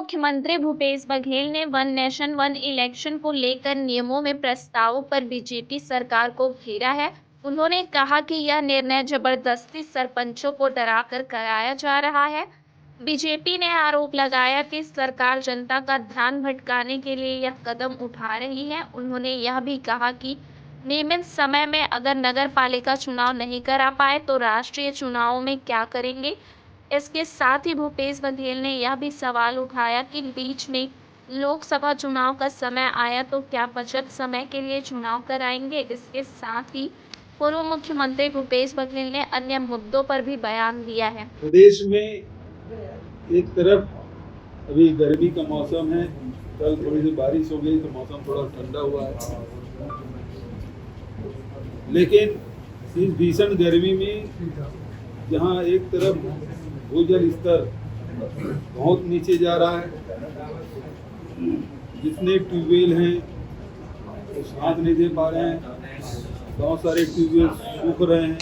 मुख्यमंत्री भूपेश बघेल ने one nation one election को लेकर नियमों में प्रस्तावों पर बीजेपी सरकार को घेरा है। उन्होंने कहा कि यह निर्णय जबरदस्ती सरपंचों को डराकर कराया जा रहा है। बीजेपी ने आरोप लगाया कि सरकार जनता का ध्यान भटकाने के लिए यह कदम उठा रही है। उन्होंने यह भी कहा कि नियमित समय में अगर नगर पालिका चुनाव नहीं करा पाए तो राष्ट्रीय चुनावों में क्या करेंगे। इसके साथ ही भूपेश बघेल ने यह भी सवाल उठाया कि बीच में लोकसभा चुनाव का समय आया तो क्या बचत समय के लिए चुनाव कराएंगे। इसके साथ ही पूर्व मुख्यमंत्री भूपेश बघेल ने अन्य मुद्दों पर भी बयान दिया है। प्रदेश में एक तरफ अभी गर्मी का मौसम है, कल थोड़ी सी बारिश हो गई तो मौसम थोड़ा ठंडा हुआ है, लेकिन इस भीषण गर्मी में जहाँ एक तरफ भूजल स्तर बहुत नीचे जा रहा है, जितने ट्यूबवेल हैं वो साथ नहीं दे पा रहे हैं, बहुत सारे ट्यूबवेल सूख रहे हैं,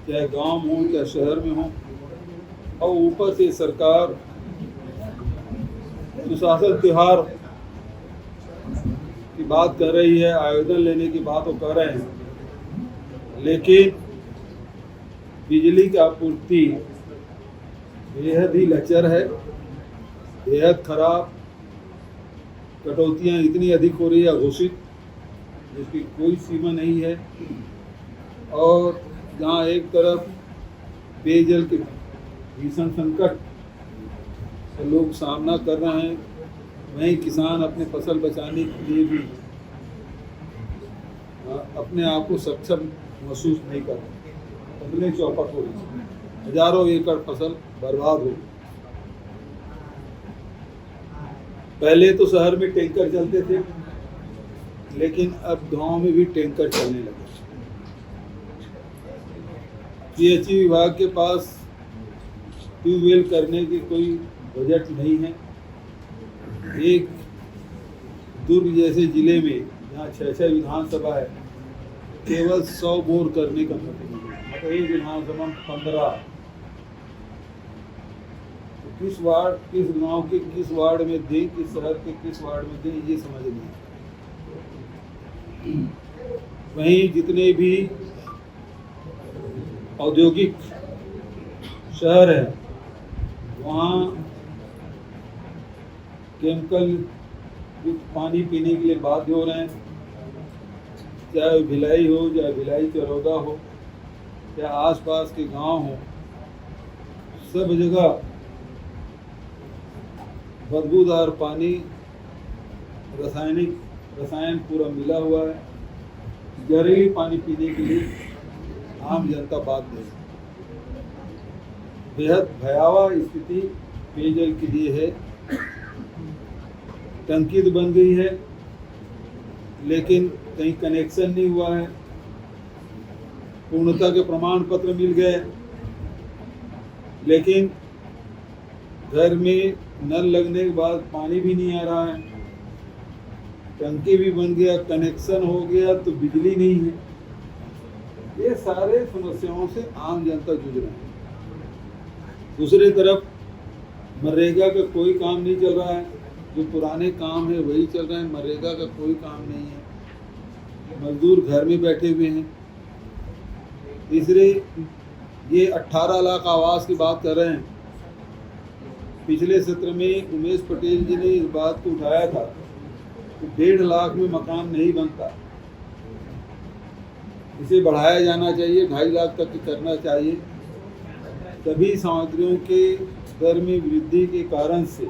चाहे गांव में हो चाहे शहर में हो, और ऊपर से सरकार सुशासन त्योहार की बात कर रही है, आयोजन लेने की बात वो कर रहे हैं, लेकिन बिजली की आपूर्ति बेहद ही लचर है, बेहद खराब। कटौतियाँ इतनी अधिक हो रही है घोषित, जिसकी कोई सीमा नहीं है। और जहाँ एक तरफ पेयजल के भीषण संकट से लोग सामना कर रहे हैं, वहीं किसान अपने फसल बचाने के लिए भी अपने आप को सक्षम महसूस नहीं कर रहे। फसलें चौपट हो रही हैं, हजारों एकड़ फसल बर्बाद हो। पहले तो शहर में टैंकर चलते थे, लेकिन अब गांव में भी टैंकर चलने लगे। पीएचई विभाग के पास ट्यूबवेल करने की कोई बजट नहीं है। एक दुर्ग जैसे जिले में जहाँ 6 विधानसभा है, केवल 100 बोर करने का मतलब एक विधानसभा 15। तो किस वार्ड, किस गांव के किस वार्ड में दें, किस शहर के किस वार्ड में दें, ये समझ नहीं। वहीं जितने भी औद्योगिक शहर है, वहाँ केमिकल युक्त पानी पीने के लिए बाध्य हो रहे हैं, चाहे भिलाई हो, चाहे भिलाई चरौदा हो, चाहे आसपास के गांव हो, सब जगह बदबूदार पानी, रसायन पूरा मिला हुआ है। जहरीली पानी पीने के लिए आम जनता बाध्य है। बेहद भयावह स्थिति पेयजल के लिए है। टंकी तो बन गई है, लेकिन कहीं कनेक्शन नहीं हुआ है। पूर्णता के प्रमाण पत्र मिल गए, लेकिन घर में नल लगने के बाद पानी भी नहीं आ रहा है। टंकी भी बन गया, कनेक्शन हो गया तो बिजली नहीं है। ये सारे समस्याओं से आम जनता जूझ रहे हैं। दूसरी तरफ मनरेगा का कोई काम नहीं चल रहा है, जो पुराने काम है वही चल रहे हैं, मनरेगा का कोई काम नहीं है। मजदूर घर में बैठे हुए हैं। तीसरे, ये 18 लाख आवास की बात कर रहे हैं। पिछले सत्र में उमेश पटेल जी ने इस बात को उठाया था कि 1.5 लाख में मकान नहीं बनता, इसे बढ़ाया जाना चाहिए, 2.5 लाख तक करना चाहिए। सभी सामग्रियों के दर में वृद्धि के कारण से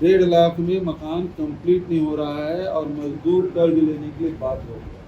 1.5 लाख में मकान कंप्लीट नहीं हो रहा है और मजदूर कर्ज लेने के लिए बाध्य हो गए।